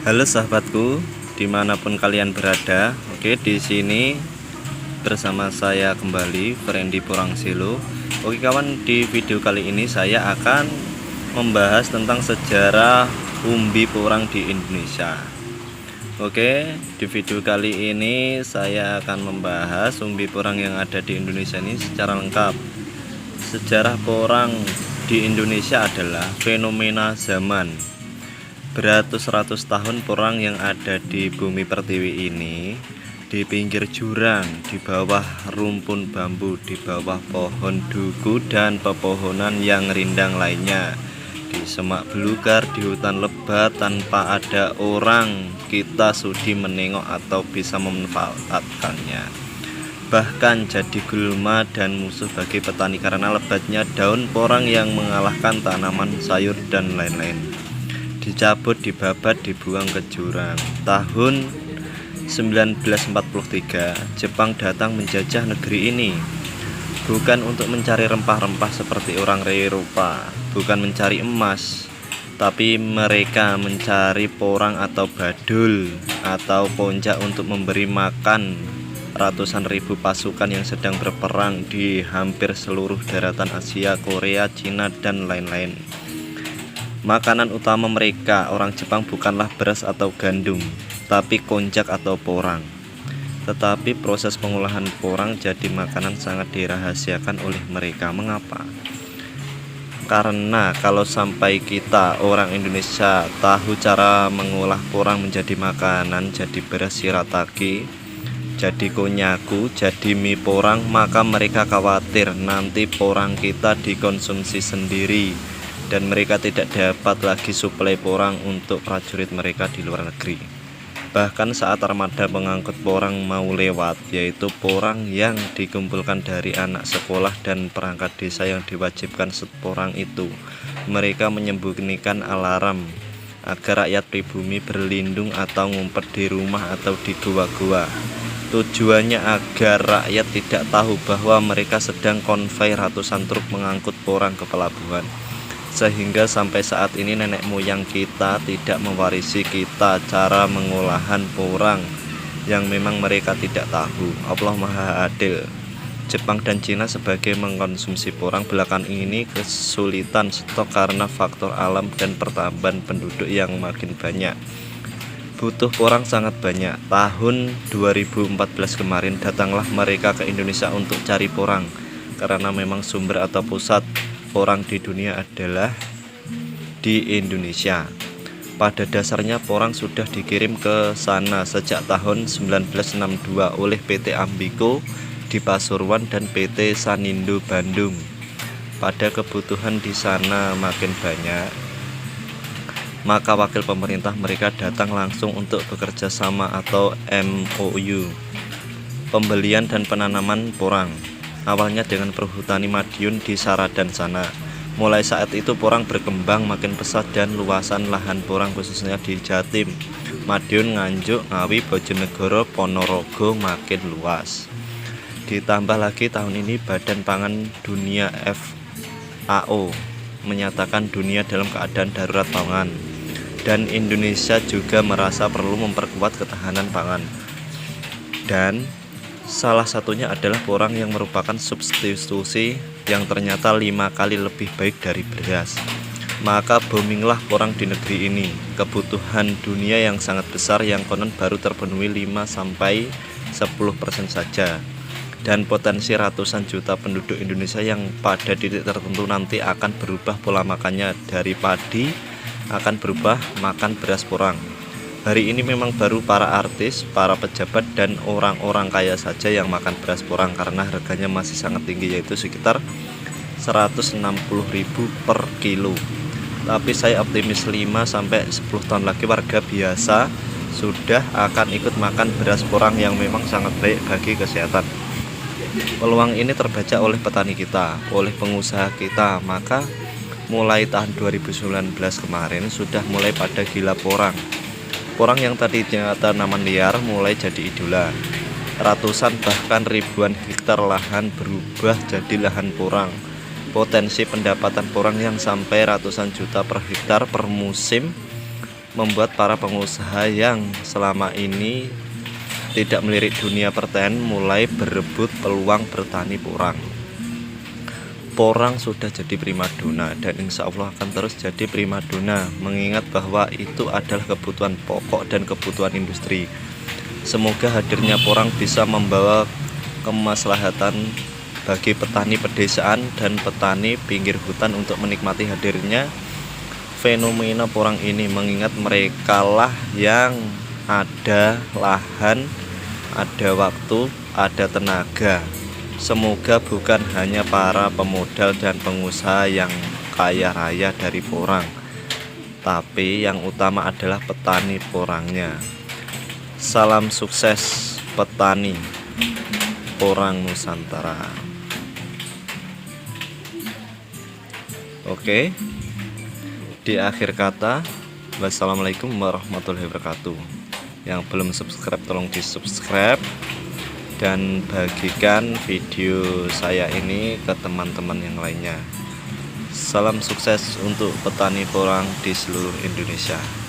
Halo sahabatku, dimanapun kalian berada. Oke, di sini bersama saya kembali, Ferendi Porangsilo. Oke kawan, di video kali ini saya akan membahas tentang sejarah umbi porang di Indonesia. Oke, di video kali ini saya akan membahas umbi porang yang ada di Indonesia ini secara lengkap. Sejarah porang di Indonesia adalah fenomena zaman. Beratus-ratus tahun porang yang ada di bumi pertiwi ini, di pinggir jurang, di bawah rumpun bambu, di bawah pohon duku dan pepohonan yang rindang lainnya, di semak belukar, di hutan lebat, tanpa ada orang kita sudi menengok atau bisa memanfaatkannya. Bahkan jadi gulma dan musuh bagi petani karena lebatnya daun porang yang mengalahkan tanaman sayur dan lain-lain. Dicabut, dibabat, dibuang ke jurang. Tahun 1943 Jepang datang menjajah negeri ini, bukan untuk mencari rempah-rempah seperti orang Eropa, bukan mencari emas, tapi mereka mencari porang atau badul atau ponca untuk memberi makan ratusan ribu pasukan yang sedang berperang di hampir seluruh daratan Asia, Korea, Cina, dan lain-lain. Makanan utama mereka, orang Jepang, bukanlah beras atau gandum, tapi konjak atau porang. Tetapi proses pengolahan porang jadi makanan sangat dirahasiakan oleh mereka. Mengapa? Karena kalau sampai kita orang Indonesia tahu cara mengolah porang menjadi makanan, jadi beras shirataki, jadi konyaku, jadi mie porang, maka mereka khawatir nanti porang kita dikonsumsi sendiri dan mereka tidak dapat lagi suplai porang untuk prajurit mereka di luar negeri. Bahkan saat armada pengangkut porang mau lewat, yaitu porang yang dikumpulkan dari anak sekolah dan perangkat desa yang diwajibkan seporang itu, mereka menyembunyikan alarm agar rakyat pribumi berlindung atau ngumpet di rumah atau di gua-gua. Tujuannya agar rakyat tidak tahu bahwa mereka sedang konvoi ratusan truk mengangkut porang ke pelabuhan. Sehingga sampai saat ini nenek moyang kita tidak mewarisi kita cara mengolahan porang yang memang mereka tidak tahu. Allah Maha Adil. Jepang dan Cina sebagai mengkonsumsi porang belakangan ini kesulitan stok karena faktor alam dan pertambahan penduduk yang makin banyak. Butuh porang sangat banyak. Tahun 2014 kemarin datanglah mereka ke Indonesia untuk cari porang, karena memang sumber atau pusat porang di dunia adalah di Indonesia. Pada dasarnya porang sudah dikirim ke sana sejak tahun 1962 oleh PT Ambiko di Pasuruan dan PT Sanindo Bandung. Pada kebutuhan di sana makin banyak, maka wakil pemerintah mereka datang langsung untuk bekerja sama atau MOU, pembelian dan penanaman porang. Awalnya dengan perhutani Madiun di Saradan sana. Mulai saat itu porang berkembang makin pesat dan luasan lahan porang khususnya di Jatim, Madiun, Nganjuk, Ngawi, Bojonegoro, Ponorogo makin luas. Ditambah lagi tahun ini Badan Pangan Dunia FAO menyatakan dunia dalam keadaan darurat pangan, dan Indonesia juga merasa perlu memperkuat ketahanan pangan. Dan salah satunya adalah porang yang merupakan substitusi yang ternyata 5 kali lebih baik dari beras. Maka boominglah porang di negeri ini. Kebutuhan dunia yang sangat besar yang konon baru terpenuhi 5-10% saja. Dan potensi ratusan juta penduduk Indonesia yang pada titik tertentu nanti akan berubah pola makannya dari padi akan berubah makan beras porang. Hari ini memang baru para artis, para pejabat, dan orang-orang kaya saja yang makan beras porang karena harganya masih sangat tinggi, yaitu sekitar 160.000 per kilo. Tapi saya optimis 5-10 tahun lagi warga biasa sudah akan ikut makan beras porang yang memang sangat baik bagi kesehatan. Peluang ini terbaca oleh petani kita, oleh pengusaha kita, maka mulai tahun 2019 kemarin sudah mulai pada gila porang. Porang yang tadinya tanaman liar mulai jadi idola. Ratusan bahkan ribuan hektar lahan berubah jadi lahan porang. Potensi pendapatan porang yang sampai ratusan juta per hektar per musim membuat para pengusaha yang selama ini tidak melirik dunia pertanian mulai berebut peluang bertani porang. Porang sudah jadi primadona dan insya Allah akan terus jadi primadona, mengingat bahwa itu adalah kebutuhan pokok dan kebutuhan industri. Semoga hadirnya porang bisa membawa kemaslahatan bagi petani pedesaan dan petani pinggir hutan untuk menikmati hadirnya fenomena porang ini, mengingat merekalah yang ada lahan, ada waktu, ada tenaga. Semoga bukan hanya para pemodal dan pengusaha yang kaya raya dari porang, tapi yang utama adalah petani porangnya. Salam sukses petani porang Nusantara. Oke, di akhir kata, wassalamualaikum warahmatullahi wabarakatuh. Yang belum subscribe tolong di subscribe dan bagikan video saya ini ke teman-teman yang lainnya. Salam sukses untuk petani porang di seluruh Indonesia.